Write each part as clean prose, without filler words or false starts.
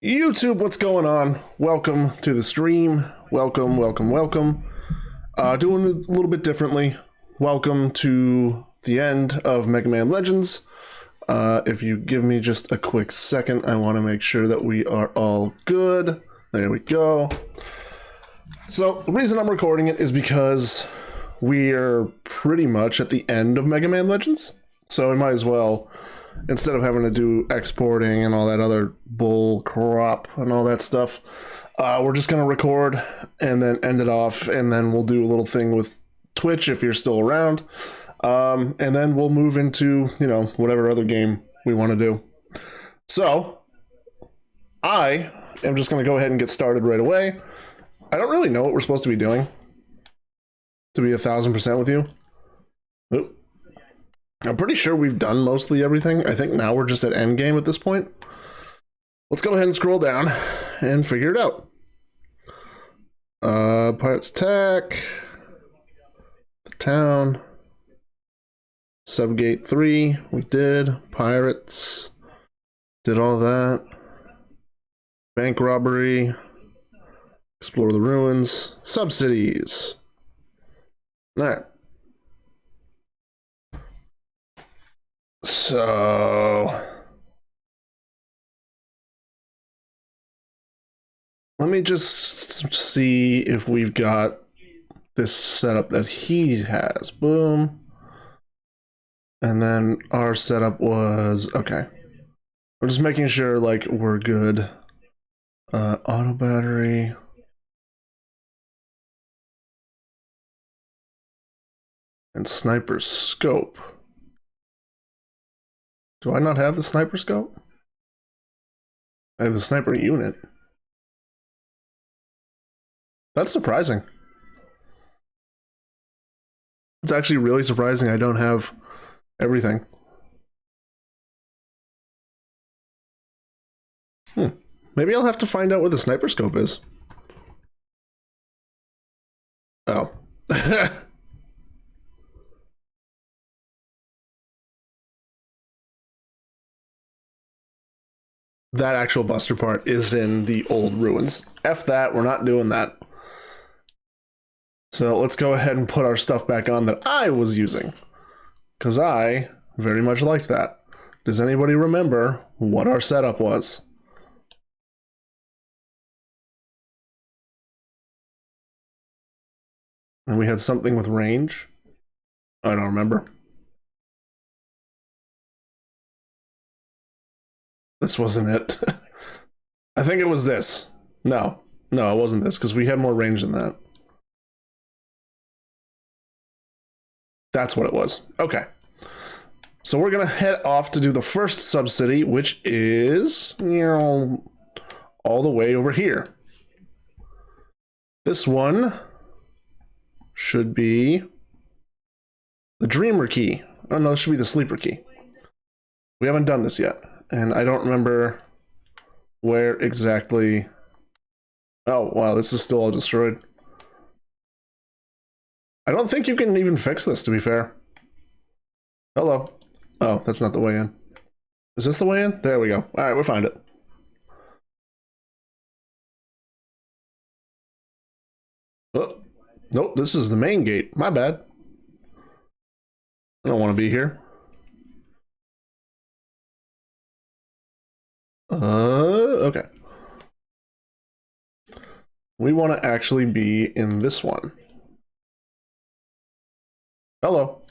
YouTube, what's going on? Welcome to the stream. Welcome. Doing it a little bit differently. Welcome to the end of MegaMan Legends. If you give me just a quick second, I want to make sure that we are all good. There we go. So the reason I'm recording it is because we're pretty much at the end of MegaMan Legends. So we might as well, instead of having to do exporting and all that other bull crap and all that stuff, we're just going to record and then end it off, and then we'll do a little thing with Twitch if you're still around, and then we'll move into, whatever other game we want to do. So I am just going to go ahead and get started right away. I don't really know what we're supposed to be doing, to be 1000% with you. Oop. I'm pretty sure we've done mostly everything. I think now we're just at endgame at this point. Let's go ahead and scroll down and figure it out. Pirates Attack. The town. Subgate 3, we did. Pirates. Did all that. Bank robbery. Explore the ruins. Subsidies. Alright. So let me just see if we've got this setup that he has. Boom. And then our setup was okay. We're just making sure like we're good. Auto battery. And sniper scope. Do I not have the sniper scope? I have the sniper unit. That's surprising. It's actually really surprising I don't have everything. Maybe I'll have to find out what the sniper scope is. Oh. That actual buster part is in the old ruins. F that, we're not doing that. So let's go ahead and put our stuff back on that I was using, because I very much liked that. Does anybody remember what our setup was? And we had something with range. I don't remember. This wasn't it. I think it was this. No, it wasn't this, because we had more range than that. That's what it was. Okay. So we're going to head off to do the first subsidy, which is, all the way over here. This one should be the Dreamer key. Oh no, this should be the Sleeper key. We haven't done this yet, and I don't remember where exactly. Oh wow, this is still all destroyed. I don't think you can even fix this, to be fair. Hello. Oh, that's not the way in. Is this the way in? There we go. All right, we'll find it. Oh, nope, this is the main gate. My bad. I don't want to be here. Okay. We want to actually be in this one. Hello.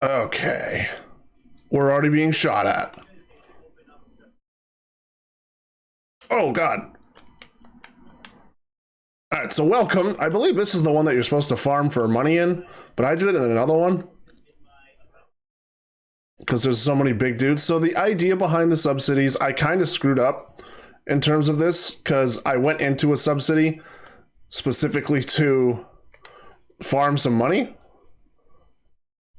Okay. We're already being shot at. Oh, God. Alright, so welcome. I believe this is the one that you're supposed to farm for money in, but I did it in another one. Because there's so many big dudes. So the idea behind the subsidies, I kind of screwed up in terms of this, because I went into a subsidy specifically to farm some money,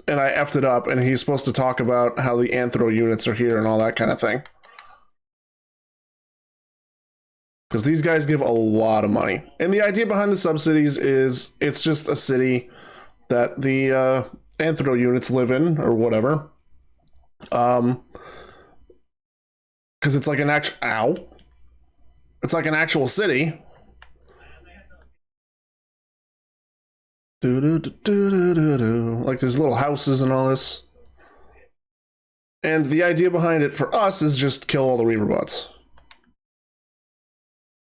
and I effed it up, and he's supposed to talk about how the anthro units are here and all that kind of thing. Because these guys give a lot of money. And the idea behind the subsidies is it's just a city that the Anthro units live in, or whatever. Because it's like an actual... Ow. It's like an actual city. Like there's little houses and all this. And the idea behind it for us is just kill all the Reaver bots.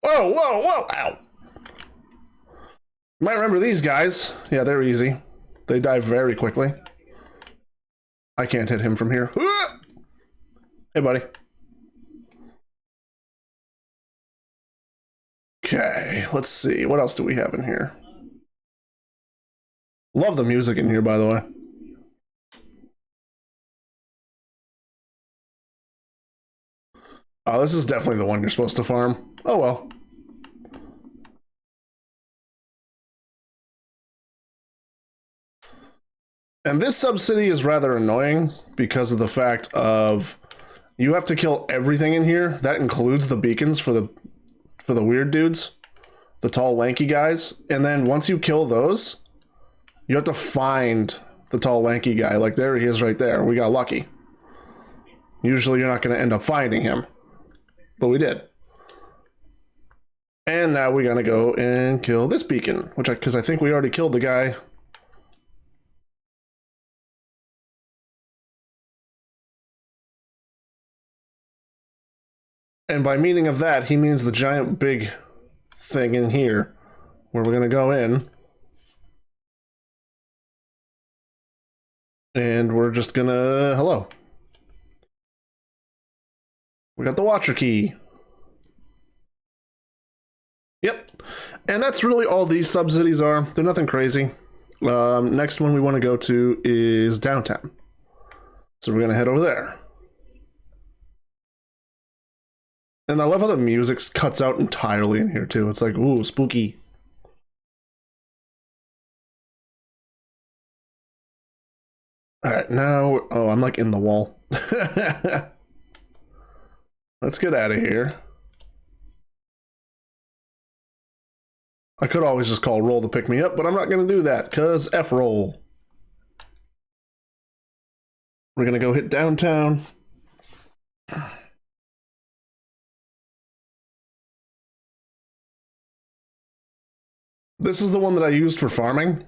Whoa, whoa, whoa, ow. You might remember these guys. Yeah, they're easy. They die very quickly. I can't hit him from here. Hey, buddy. Okay, let's see. What else do we have in here? Love the music in here, by the way. Oh, this is definitely the one you're supposed to farm. Oh, well. And this subcity is rather annoying because of the fact of you have to kill everything in here. That includes the beacons for the weird dudes, the tall, lanky guys. And then once you kill those, you have to find the tall, lanky guy. Like, there he is right there. We got lucky. Usually you're not going to end up finding him. But we did. And now we're going to go and kill this beacon, because I think we already killed the guy. And by meaning of that, he means the giant big thing in here, where we're going to go in. And we're just going to... Hello. We got the Watcher key. Yep. And that's really all these subcities are. They're nothing crazy. Next one we want to go to is downtown. So we're going to head over there. And I love how the music cuts out entirely in here too. It's like, ooh, spooky. Alright, now... Oh, I'm like in the wall. Let's get out of here. I could always just call roll to pick me up, but I'm not going to do that, because F-roll. We're going to go hit downtown. This is the one that I used for farming.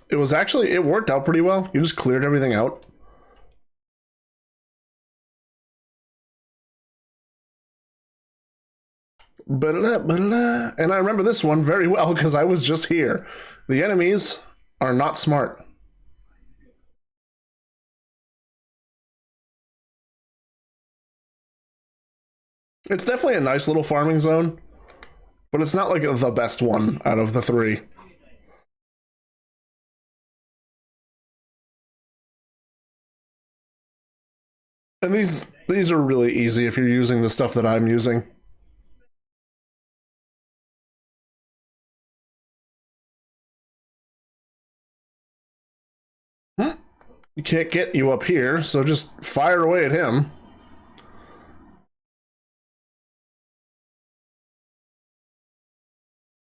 It was actually, it worked out pretty well. You just cleared everything out. And I remember this one very well because I was just here. The enemies are not smart. It's definitely a nice little farming zone, but it's not like the best one out of the three. And these are really easy if you're using the stuff that I'm using. You can't get you up here, so just fire away at him.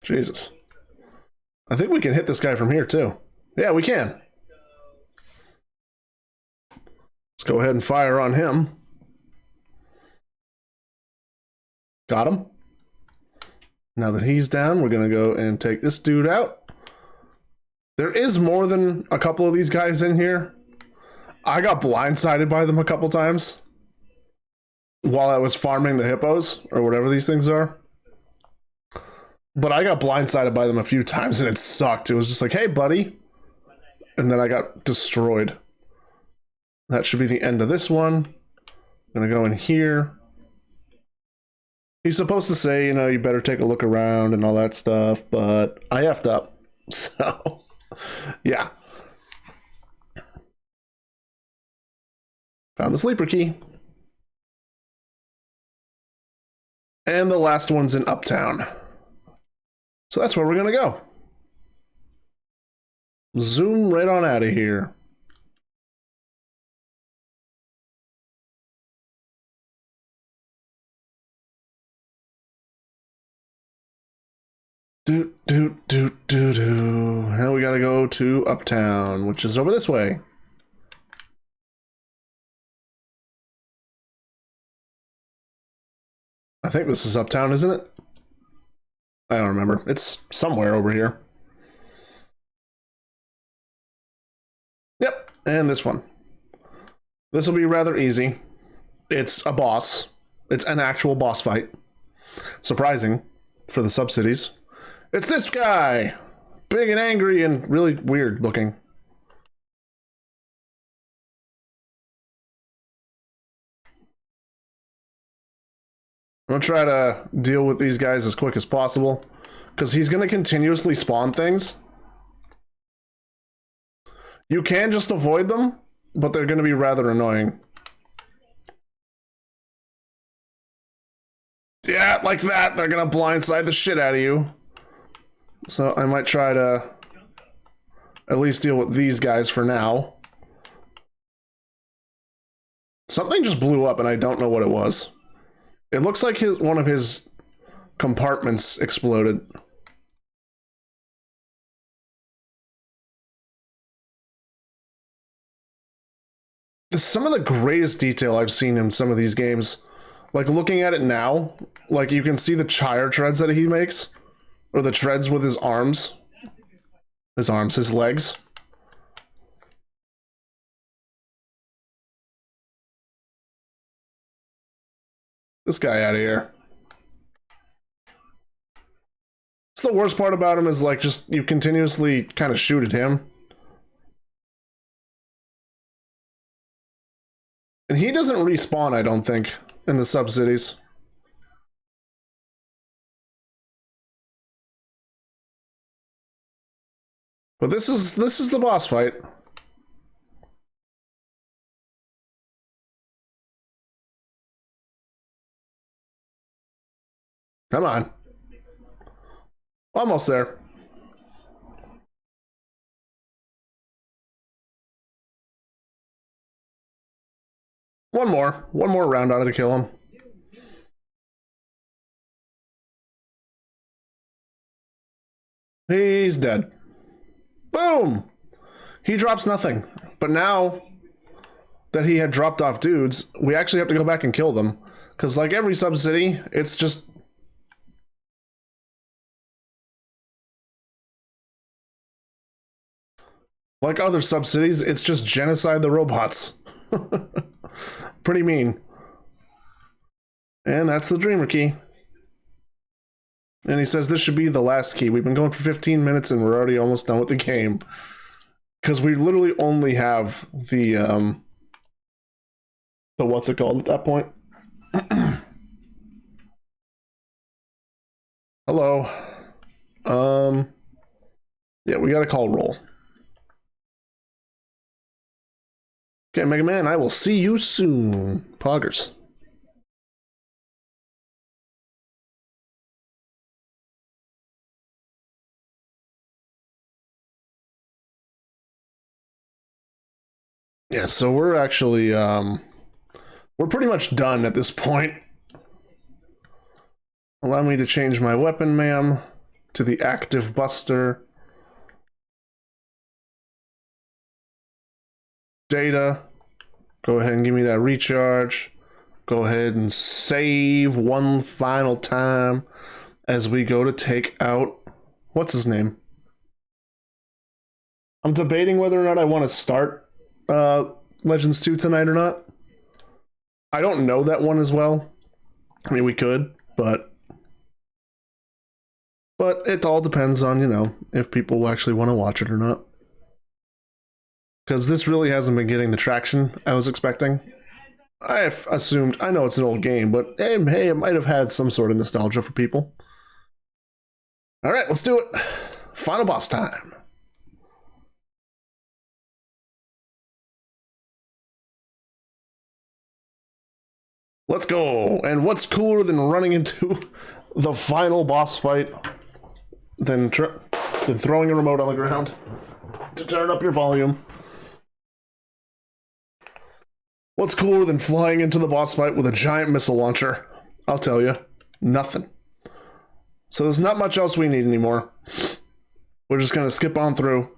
Jesus. I think we can hit this guy from here, too. Yeah, we can. Let's go ahead and fire on him. Got him. Now that he's down, we're going to go and take this dude out. There is more than a couple of these guys in here. I got blindsided by them a couple times while I was farming the hippos, or whatever these things are. But I got blindsided by them a few times and it sucked. It was just like, hey, buddy. And then I got destroyed. That should be the end of this one. I'm going to go in here. He's supposed to say, you know, you better take a look around and all that stuff, but I effed up. So, yeah. Found the sleeper key. And the last one's in Uptown. So that's where we're going to go. Zoom right on out of here. Now we gotta go to Uptown, which is over this way. I think this is Uptown, isn't it? I don't remember. It's somewhere over here. Yep, and this one. This will be rather easy. It's a boss. It's an actual boss fight. Surprising for the subcities. It's this guy! Big and angry and really weird looking. I'm gonna try to deal with these guys as quick as possible, because he's gonna continuously spawn things. You can just avoid them, but they're gonna be rather annoying. Yeah, like that, they're gonna blindside the shit out of you. So I might try to at least deal with these guys for now. Something just blew up and I don't know what it was. It looks like one of his compartments exploded. Some of the greatest detail I've seen in some of these games. Like, looking at it now, like, you can see the tire treads that he makes. Or the treads with his arms. His legs. This guy out of here. It's the worst part about him is, like, just you continuously kind of shoot at him. And he doesn't respawn, I don't think, in the subcities. But this is the boss fight. Come on. Almost there. One more round on it to kill him. He's dead. Boom! He drops nothing. But now that he had dropped off dudes, we actually have to go back and kill them. Because like every subcity, it's just... like other subcities, it's just genocide the robots. Pretty mean. And that's the Dreamer key. And he says this should be the last key. We've been going for 15 minutes and we're already almost done with the game. Because we literally only have the what's it called at that point? Hello. Yeah, we gotta call roll. Okay, Mega Man, I will see you soon. Poggers. Yeah, so we're actually, we're pretty much done at this point. Allow me to change my weapon, ma'am, to the active buster. Data. Go ahead and give me that recharge. Go ahead and save one final time as we go to take out... what's his name? I'm debating whether or not I want to start Legends 2 tonight or not. I don't know that one as well. I mean, we could, but it all depends on, you know, if people actually want to watch it or not. Because this really hasn't been getting the traction I was expecting. I've assumed, I know it's an old game, but hey, it might have had some sort of nostalgia for people. Alright, let's do it. Final boss time. Let's go. And what's cooler than running into the final boss fight than throwing a remote on the ground to turn up your volume? What's cooler than flying into the boss fight with a giant missile launcher? I'll tell you, nothing. So there's not much else we need anymore. We're just gonna skip on through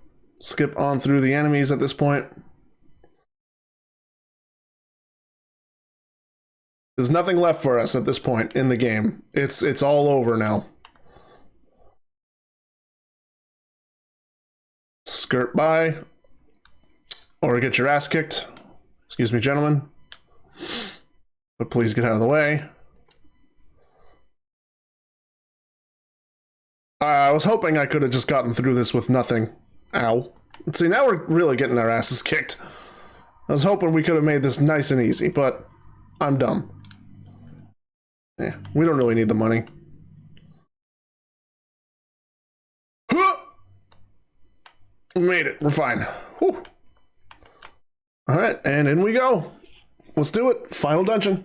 the enemies at this point. There's nothing left for us at this point in the game. It's all over now. Skirt by. Or get your ass kicked. Excuse me, gentlemen. But please get out of the way. I was hoping I could have just gotten through this with nothing. Ow. See, now we're really getting our asses kicked. I was hoping we could have made this nice and easy, but I'm dumb. Yeah, we don't really need the money. We made it. We're fine. Whew. Alright, and in we go. Let's do it. Final dungeon.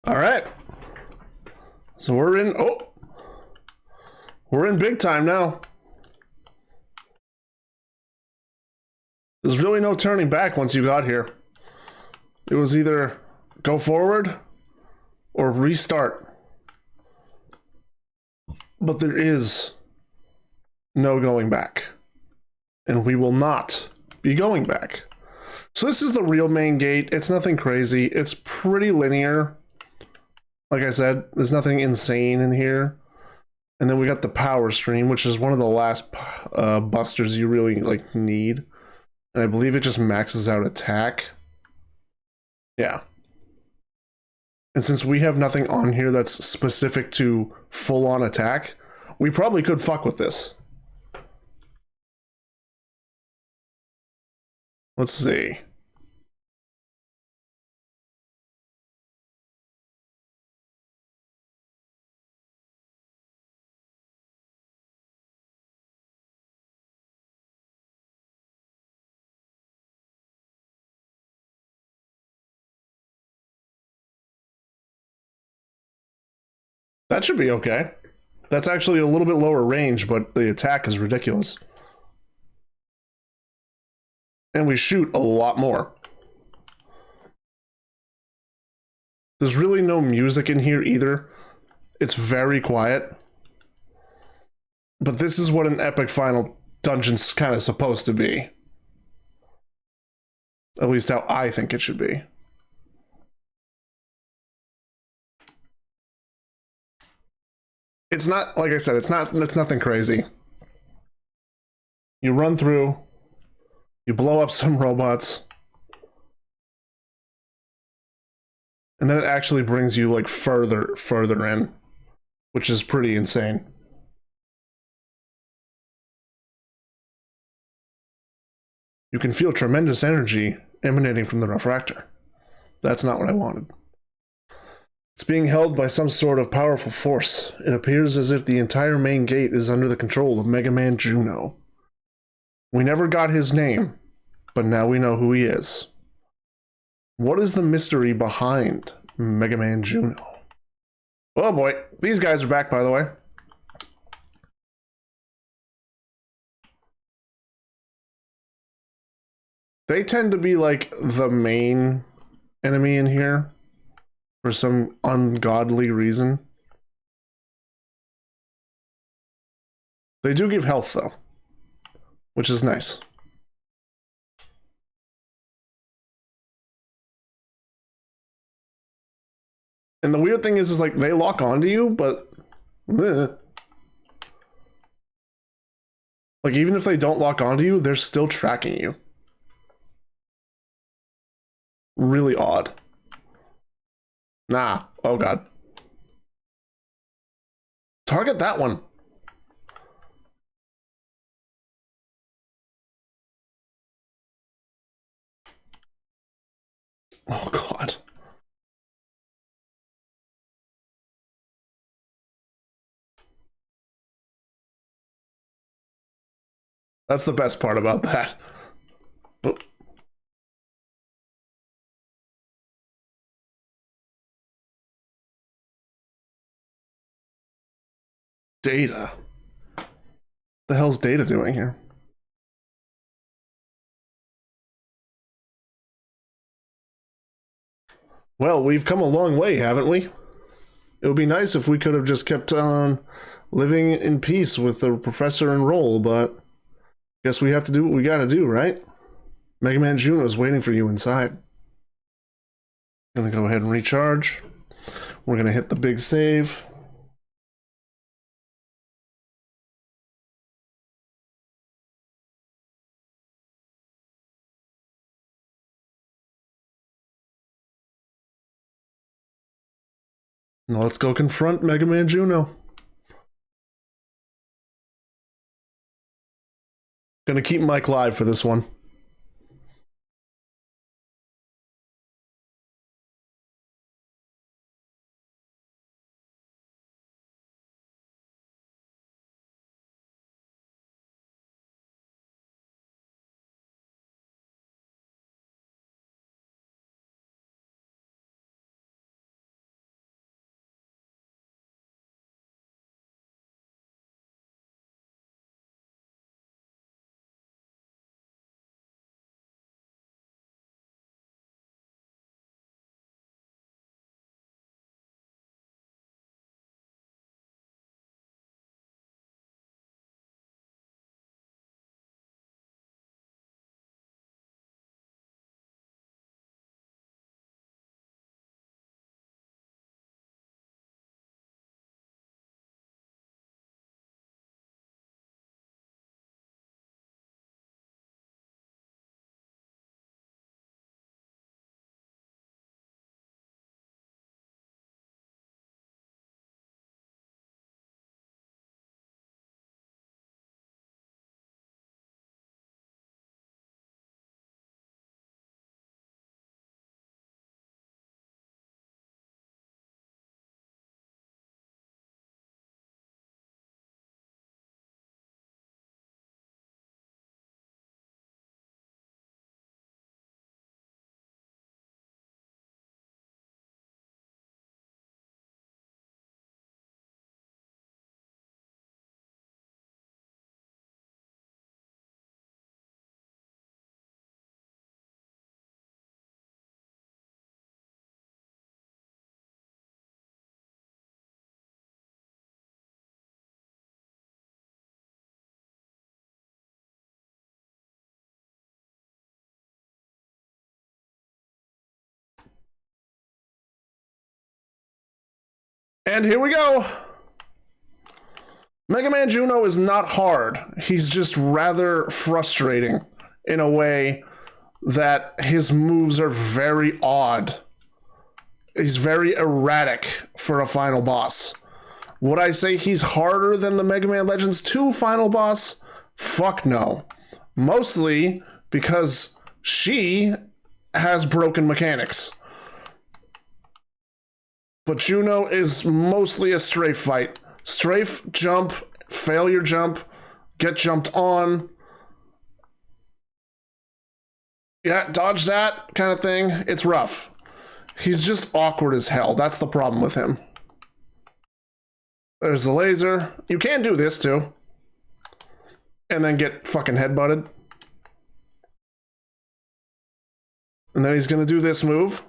All right. So we're in. Oh, we're in big time now. There's really no turning back once you got here. It was either go forward or restart. But there is no going back. And we will not be going back. So this is the real main gate. It's nothing crazy. It's pretty linear. Like I said, there's nothing insane in here. And then we got the power stream, which is one of the last busters you really like need. And I believe it just maxes out attack. Yeah. And since we have nothing on here that's specific to full-on attack, we probably could fuck with this. Let's see. That should be okay. That's actually a little bit lower range, but the attack is ridiculous. And we shoot a lot more. There's really no music in here either. It's very quiet. But this is what an epic final dungeon's kind of supposed to be. At least how I think it should be. It's not, like I said, it's nothing crazy. You run through, you blow up some robots, and then it actually brings you like further in, which is pretty insane. You can feel tremendous energy emanating from the refractor. That's not what I wanted. It's being held by some sort of powerful force. It appears as if the entire main gate is under the control of MegaMan Juno. We never got his name, but now we know who he is. What is the mystery behind MegaMan Juno? Oh boy, these guys are back, by the way. They tend to be like the main enemy in here for some ungodly reason. They do give health though, which is nice. And the weird thing is like they lock onto you, but like even if they don't lock onto you, they're still tracking you. Really odd. Nah. Oh god. Target that one. Oh god. That's the best part about that. Oh. Data. What the hell's Data doing here? Well, we've come a long way, haven't we? It would be nice if we could have just kept on living in peace with the professor and Roll, but guess we have to do what we gotta do, right? MegaMan Juno's waiting for you inside. Gonna go ahead and recharge. We're gonna hit the big save. Now let's go confront MegaMan Juno. Gonna keep Mike live for this one. And here we go. Mega Man Juno is not hard. He's just rather frustrating in a way that his moves are very odd. He's very erratic for a final boss. Would I say he's harder than the Mega Man Legends 2 final boss? Fuck no. Mostly because she has broken mechanics. But Juno is mostly a strafe fight. Strafe, jump, fail your jump, get jumped on. Yeah, dodge that kind of thing. It's rough. He's just awkward as hell. That's the problem with him. There's the laser. You can do this too. And then get fucking headbutted. And then he's gonna do this move.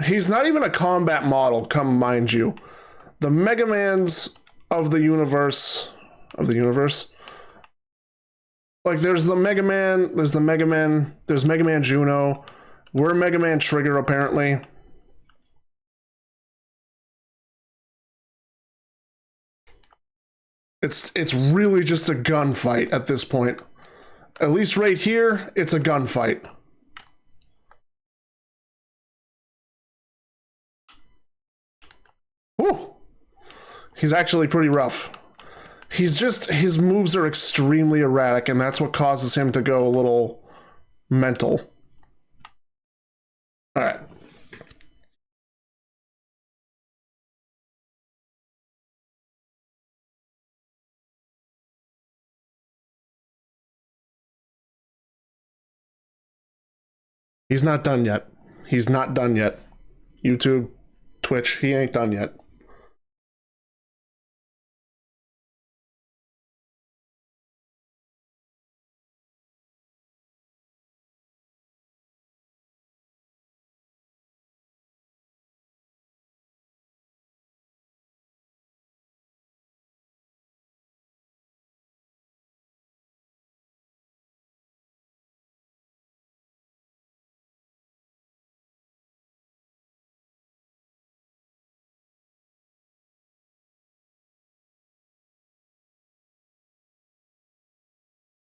He's not even a combat model, come mind you. The Mega Mans of the universe... Like, there's the Mega Man, there's Mega Man Juno. We're Mega Man Trigger, apparently. It's really just a gunfight at this point. At least right here, it's a gunfight. Whew. He's actually pretty rough. His moves are extremely erratic, and that's what causes him to go a little mental. Alright. He's not done yet. He's not done yet. YouTube, Twitch, he ain't done yet.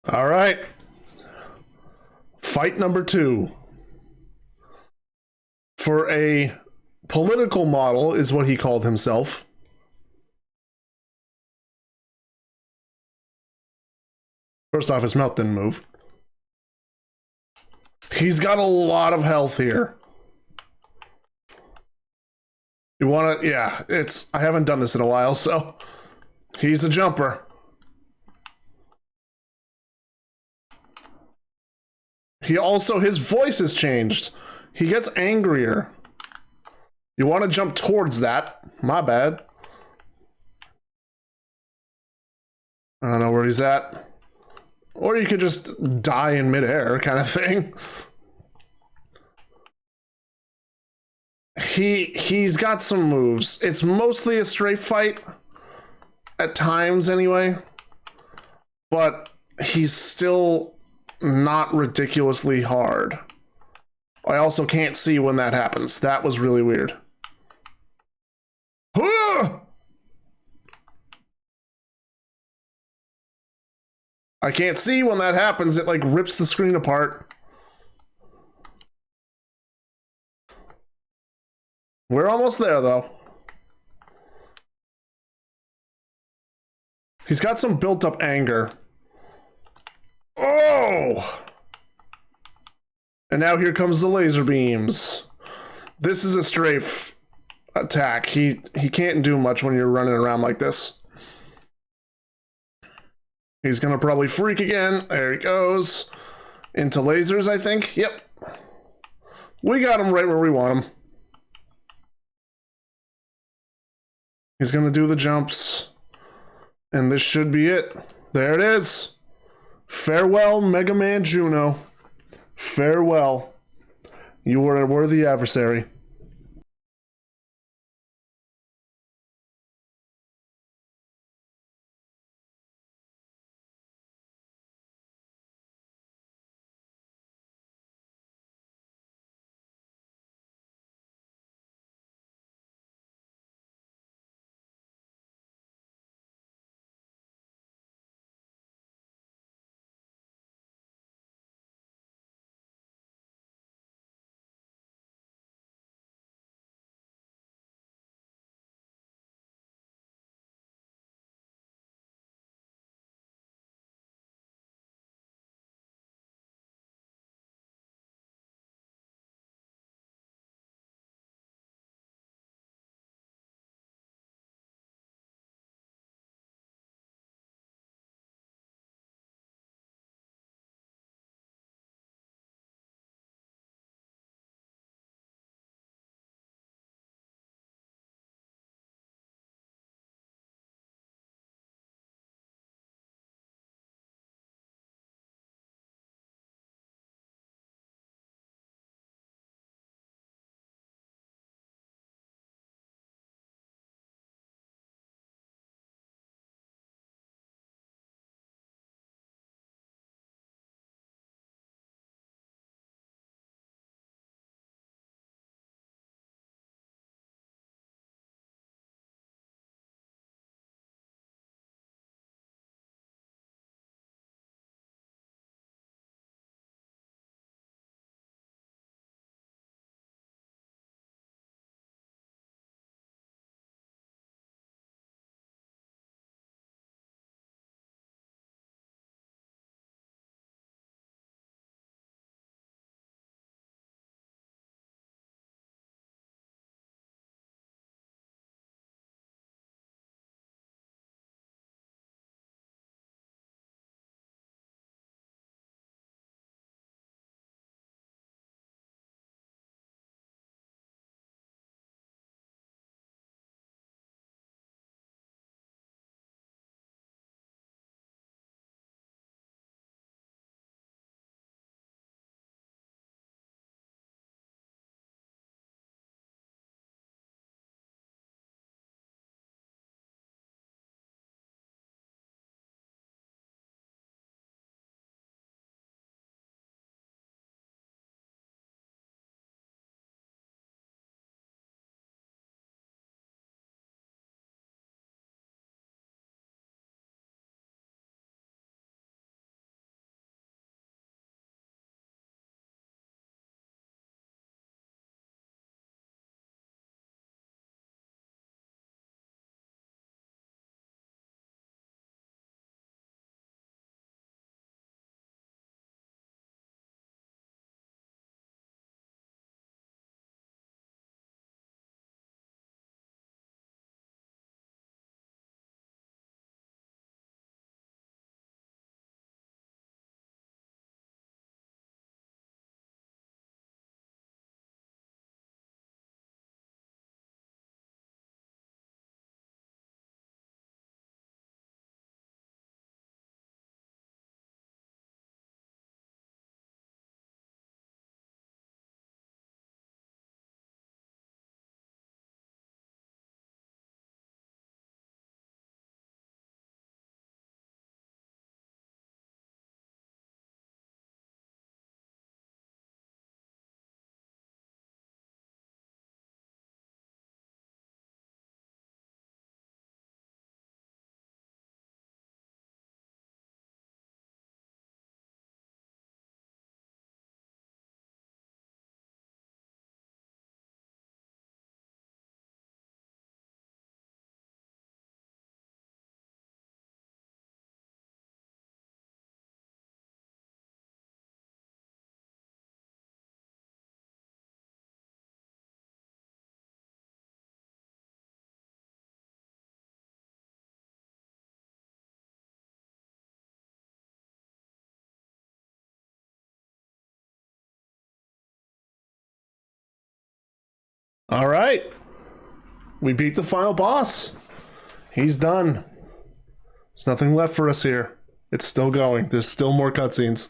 All right. Fight number 2. For a political model is what he called himself. First off, his mouth didn't move. He's got a lot of health here. You wanna, yeah, I haven't done this in a while, so he's a jumper. His voice has changed. He gets angrier. You want to jump towards that. My bad. I don't know where he's at. Or you could just die in midair, kind of thing. He's got some moves. It's mostly a strafe fight. At times, anyway. But he's still not ridiculously hard. I also can't see when that happens. That was really weird. I can't see when that happens. It like rips the screen apart. We're almost there though. He's got some built up anger. Oh! And now here comes the laser beams. This is a strafe attack. He can't do much when you're running around like this. He's gonna probably freak again. There he goes. Into lasers, I think. Yep. We got him right where we want him. He's gonna do the jumps. And this should be it. There it is. Farewell, Mega Man Juno. Farewell. You were a worthy adversary. All right. We beat the final boss. He's done. There's nothing left for us here. It's still going. There's still more cutscenes.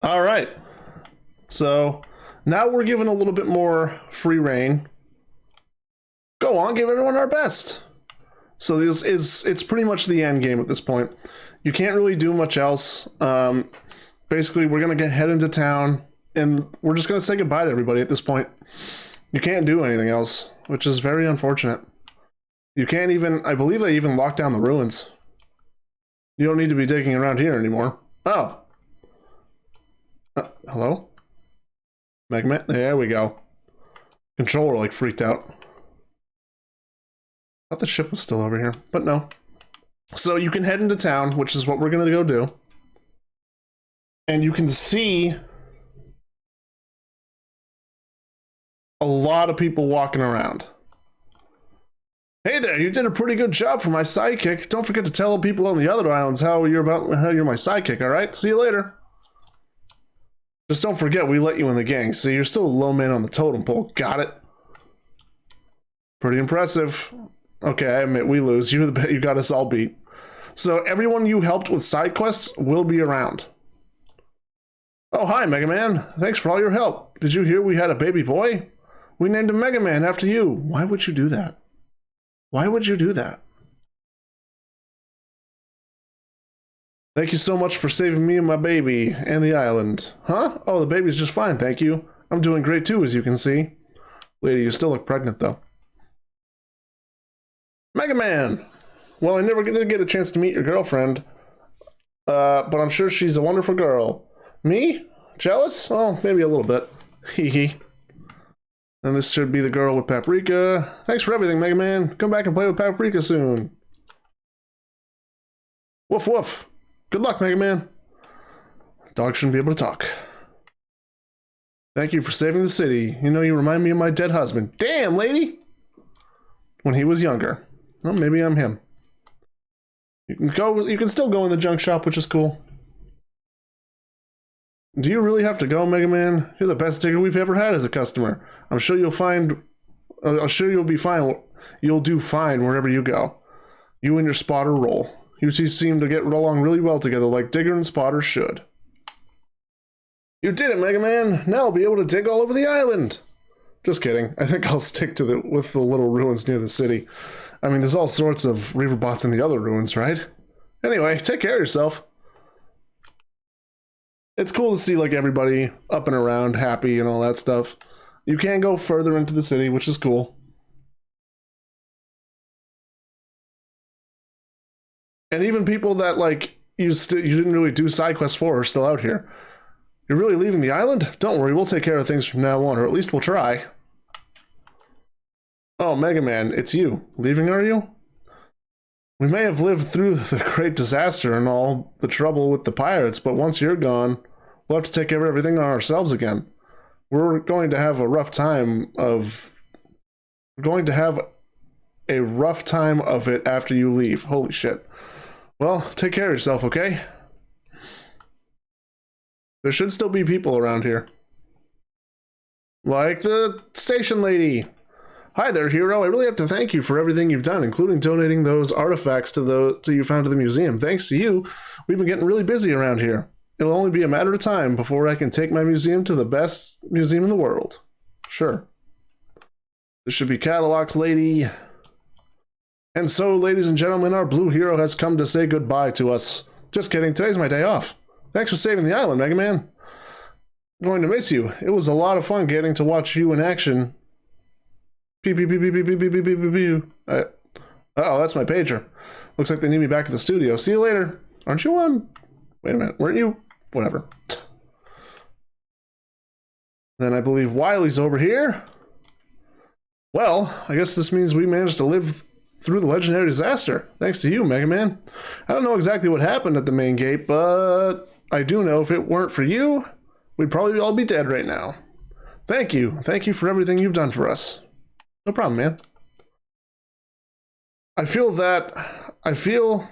All right. So now we're given a little bit more free reign. Go on, give everyone our best. So this is it's pretty much the end game at this point. You can't really do much else. Basically, we're gonna head into town, and we're just gonna say goodbye to everybody at this point. You can't do anything else, which is very unfortunate. You can't even. I believe they even locked down the ruins. You don't need to be digging around here anymore. Oh. Hello? MegaMan? There we go. Controller like freaked out. Thought the ship was still over here, but no. So you can head into town, which is what we're gonna go do. And you can see a lot of people walking around. Hey there, you did a pretty good job for my sidekick. Don't forget to tell people on the other islands how you're my sidekick, alright? See you later. Just don't forget we let you in the gang, so you're still a low man on the totem pole. Got it? Pretty impressive. Okay, I admit we lose. You got us all beat. So everyone you helped with side quests will be around. Oh, hi, MegaMan. Thanks for all your help. Did you hear we had a baby boy? We named him MegaMan after you. Why would you do that? Why would you do that? Thank you so much for saving me and my baby and the island. Huh? Oh, the baby's just fine, thank you. I'm doing great too, as you can see. Lady, you still look pregnant, though. MegaMan! Well, I never did get a chance to meet your girlfriend. But I'm sure she's a wonderful girl. Me? Jealous? Oh, maybe a little bit. Hee hee. And this should be the girl with Paprika. Thanks for everything, MegaMan. Come back and play with Paprika soon. Woof woof. Good luck, MegaMan. Dog shouldn't be able to talk. Thank you for saving the city. You know, you remind me of my dead husband. Damn, lady! When he was younger. Well, maybe I'm him. You can still go in the junk shop, which is cool. Do you really have to go, MegaMan? You're the best digger we've ever had as a customer. I'm sure you'll be fine. You'll do fine wherever you go. You and your spotter roll. You two seem to get along really well together, like Digger and Spotter should. You did it, MegaMan! Now I'll be able to dig all over the island! Just kidding. I think I'll stick to with the little ruins near the city. I mean, there's all sorts of Reaverbots in the other ruins, right? Anyway, take care of yourself. It's cool to see, like, everybody up and around, happy and all that stuff. You can go further into the city, which is cool. And even people that, like, you didn't really do side quests for are still out here. You're really leaving the island? Don't worry, we'll take care of things from now on, or at least we'll try. Oh, MegaMan, it's you. Leaving, are you? We may have lived through the great disaster and all the trouble with the pirates, but once you're gone, we'll have to take care of everything on ourselves again. We're going to have a rough time of... We're going to have a rough time of it after you leave. Holy shit. Well, take care of yourself, okay? There should still be people around here. Like the station lady. Hi there, hero. I really have to thank you for everything you've done, including donating those artifacts to you found to the museum. Thanks to you, we've been getting really busy around here. It'll only be a matter of time before I can take my museum to the best museum in the world. Sure. This should be Cadillac's lady. And so, ladies and gentlemen, our blue hero has come to say goodbye to us. Just kidding, today's my day off. Thanks for saving the island, MegaMan. I'm going to miss you. It was a lot of fun getting to watch you in action. Pew, pew, pew, pew, pew, pew, pew, pew, pew, pew. Uh-oh, that's my pager. Looks like they need me back at the studio. See you later. Aren't you on? Wait a minute, weren't you? Whatever. Then I believe Wiley's over here. Well, I guess this means we managed to live through the legendary disaster. Thanks to you, MegaMan. I don't know exactly what happened at the main gate, but I do know if it weren't for you, we'd probably all be dead right now. Thank you. Thank you for everything you've done for us. No problem, man. I feel that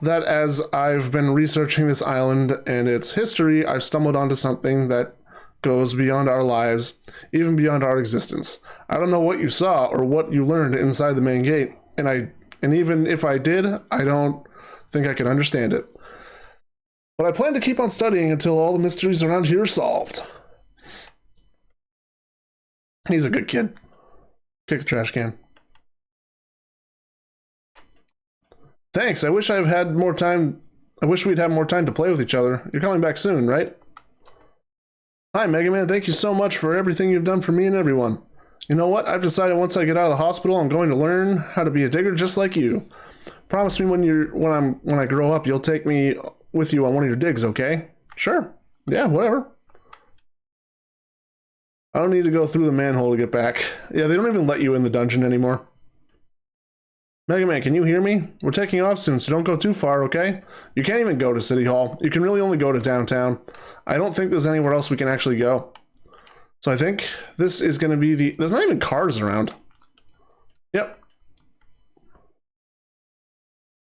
as I've been researching this island and its history, I've stumbled onto something that goes beyond our lives, even beyond our existence. I don't know what you saw or what you learned inside the main gate, and even if I did, I don't think I can understand it. But I plan to keep on studying until all the mysteries around here are solved. He's a good kid. Kick the trash can. Thanks. I wish we'd had more time to play with each other. You're coming back soon, right? Hi, MegaMan. Thank you so much for everything you've done for me and everyone. You know what? I've decided once I get out of the hospital, I'm going to learn how to be a digger just like you. Promise me when I grow up, you'll take me with you on one of your digs, okay? Sure. Yeah, whatever. I don't need to go through the manhole to get back. Yeah, they don't even let you in the dungeon anymore. MegaMan, can you hear me? We're taking off soon, so don't go too far, okay? You can't even go to City Hall. You can really only go to downtown. I don't think there's anywhere else we can actually go. So I think this is going to be there's not even cars around. Yep.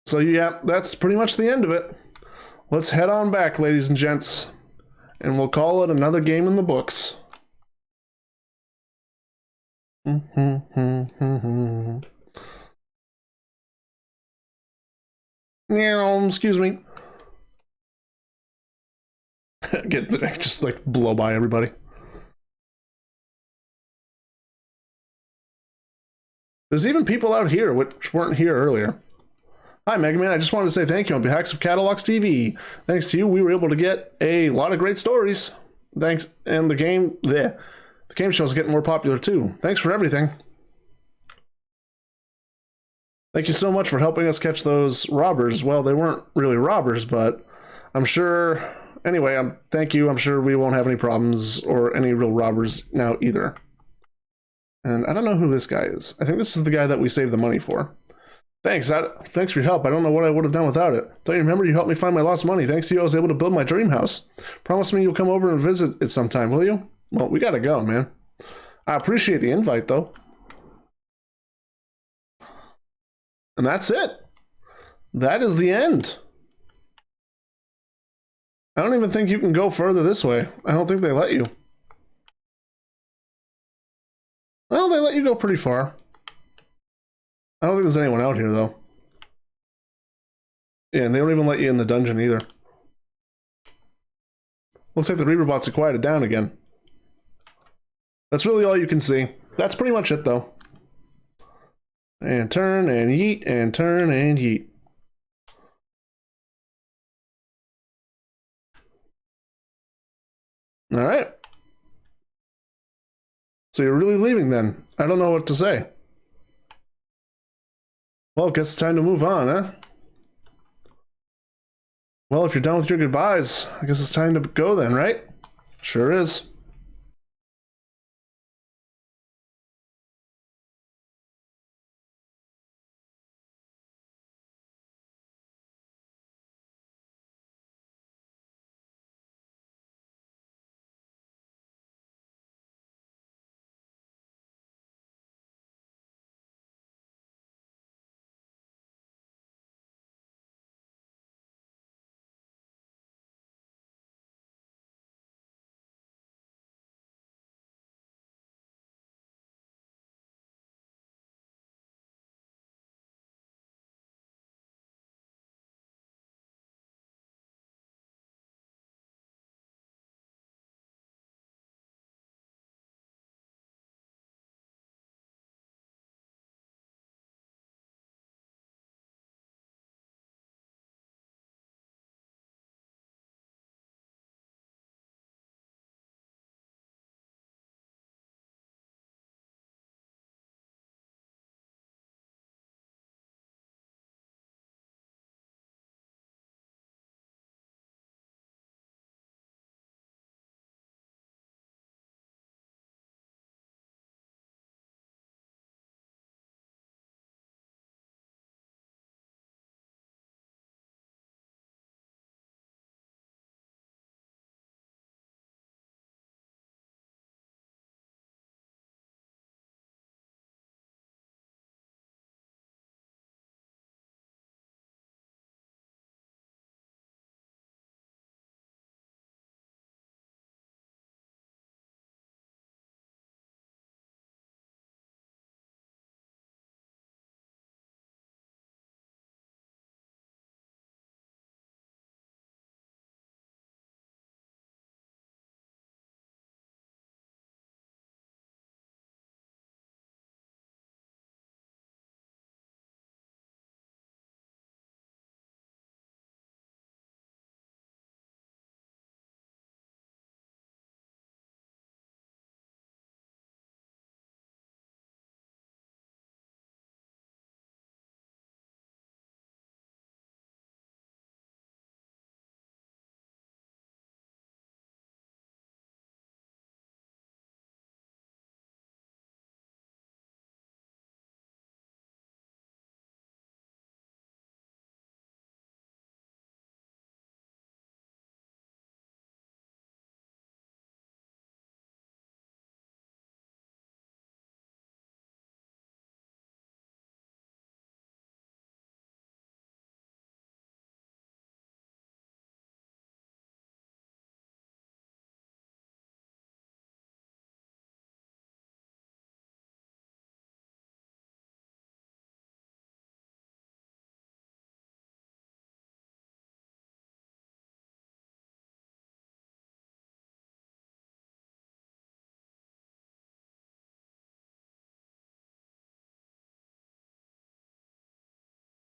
So yeah, that's pretty much the end of it. Let's head on back, ladies and gents. And we'll call it another game in the books. Excuse me. Just like blow by everybody. There's even people out here which weren't here earlier. Hi, MegaMan. I just wanted to say thank you on behalf of Cadillac's TV. Thanks to you, we were able to get a lot of great stories. Thanks, and the game show's getting more popular too. Thanks for everything. Thank you so much for helping us catch those robbers. Well, they weren't really robbers, but I'm sure... Anyway, thank you. I'm sure we won't have any problems or any real robbers now either. And I don't know who this guy is. I think this is the guy that we saved the money for. Thanks. Thanks for your help. I don't know what I would have done without it. Don't you remember you helped me find my lost money? Thanks to you, I was able to build my dream house. Promise me you'll come over and visit it sometime, will you? Well, we gotta go, man. I appreciate the invite, though. And that's it. That is the end. I don't even think you can go further this way. I don't think they let you. Well, they let you go pretty far. I don't think there's anyone out here, though. Yeah, and they don't even let you in the dungeon, either. Looks like the Reaver bots are quieted down again. That's really all you can see. That's pretty much it, though. And turn and yeet, and turn and yeet. All right. So you're really leaving then? I don't know what to say. Well, guess it's time to move on, huh? Well, if you're done with your goodbyes, I guess it's time to go then, right? Sure is.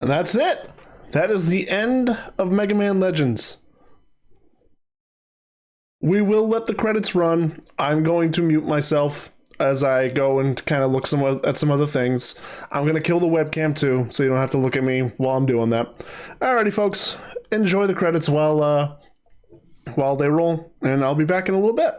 And that's it. That is the end of Mega Man Legends. We will let the credits run. I'm going to mute myself as I go and kind of look at some other things. I'm going to kill the webcam too, so you don't have to look at me while I'm doing that. Alrighty, folks. Enjoy the credits while they roll, and I'll be back in a little bit.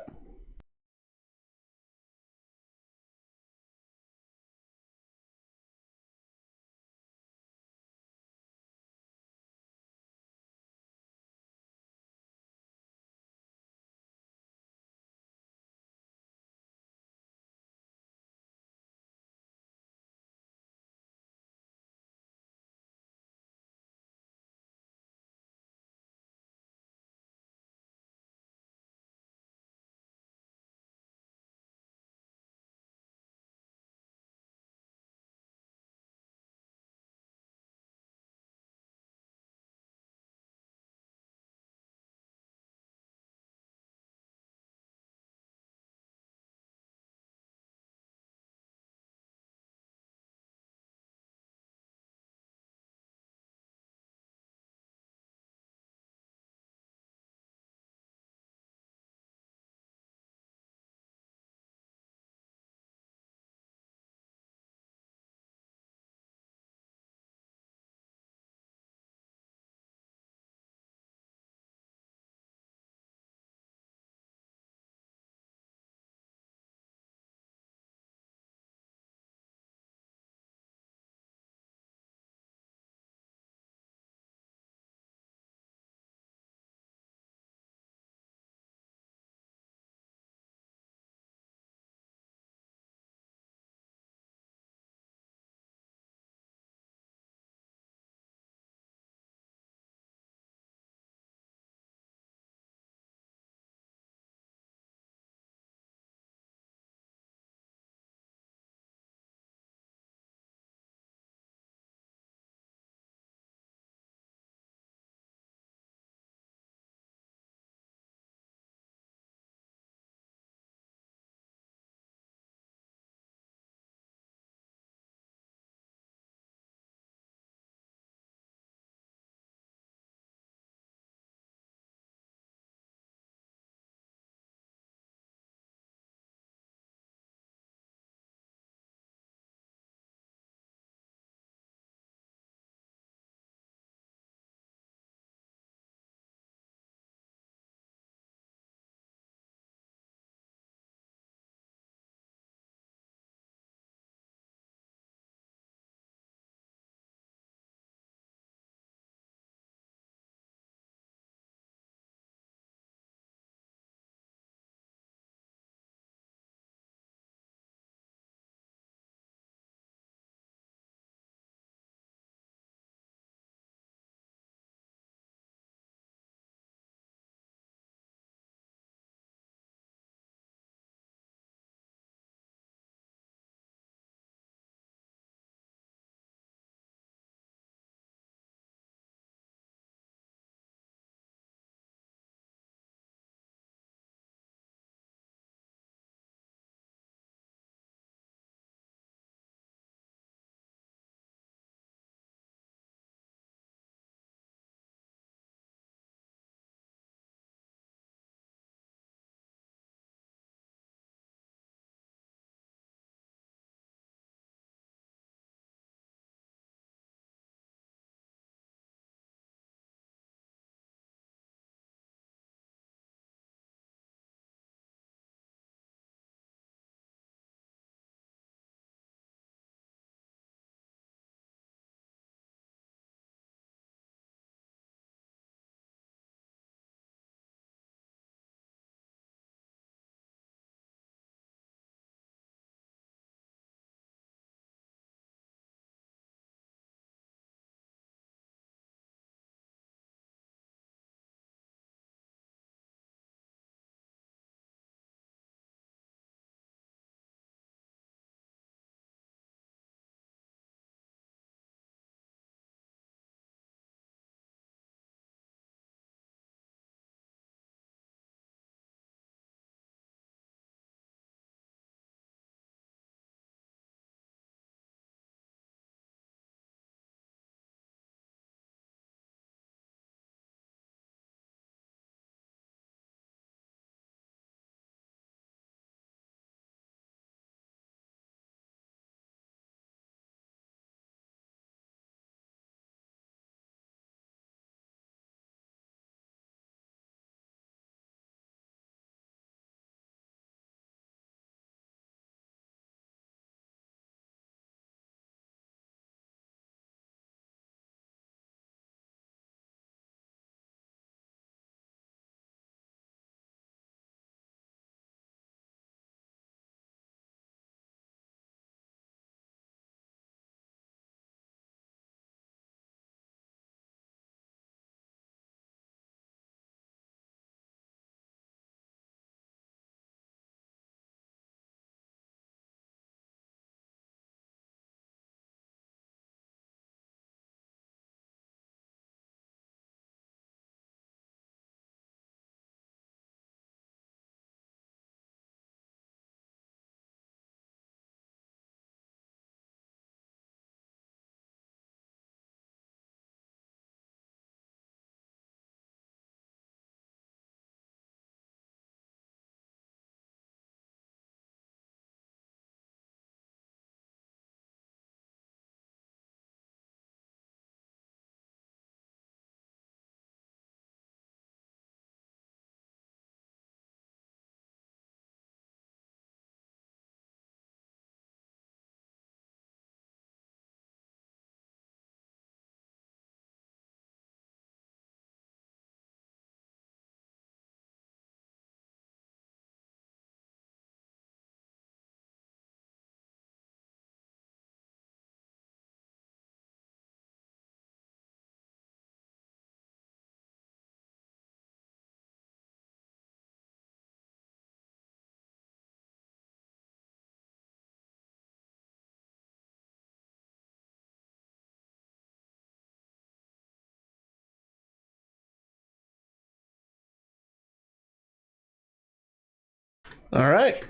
All right.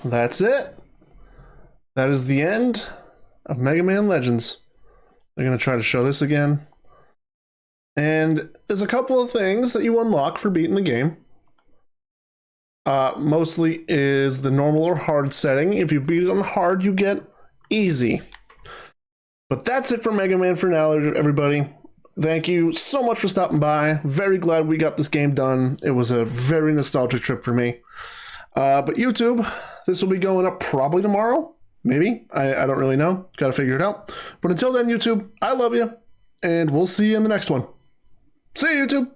That's it. That is the end of Mega Man Legends. I'm going to try to show this again. And there's a couple of things that you unlock for beating the game. Mostly is the normal or hard setting. If you beat it on hard, you get easy. But that's it for Mega Man for now, everybody. Thank you so much for stopping by. Very glad we got this game done. It was a very nostalgic trip for me. But YouTube, this will be going up probably tomorrow. Maybe. I don't really know. Got to figure it out. But until then, YouTube, I love you. And we'll see you in the next one. See you, YouTube.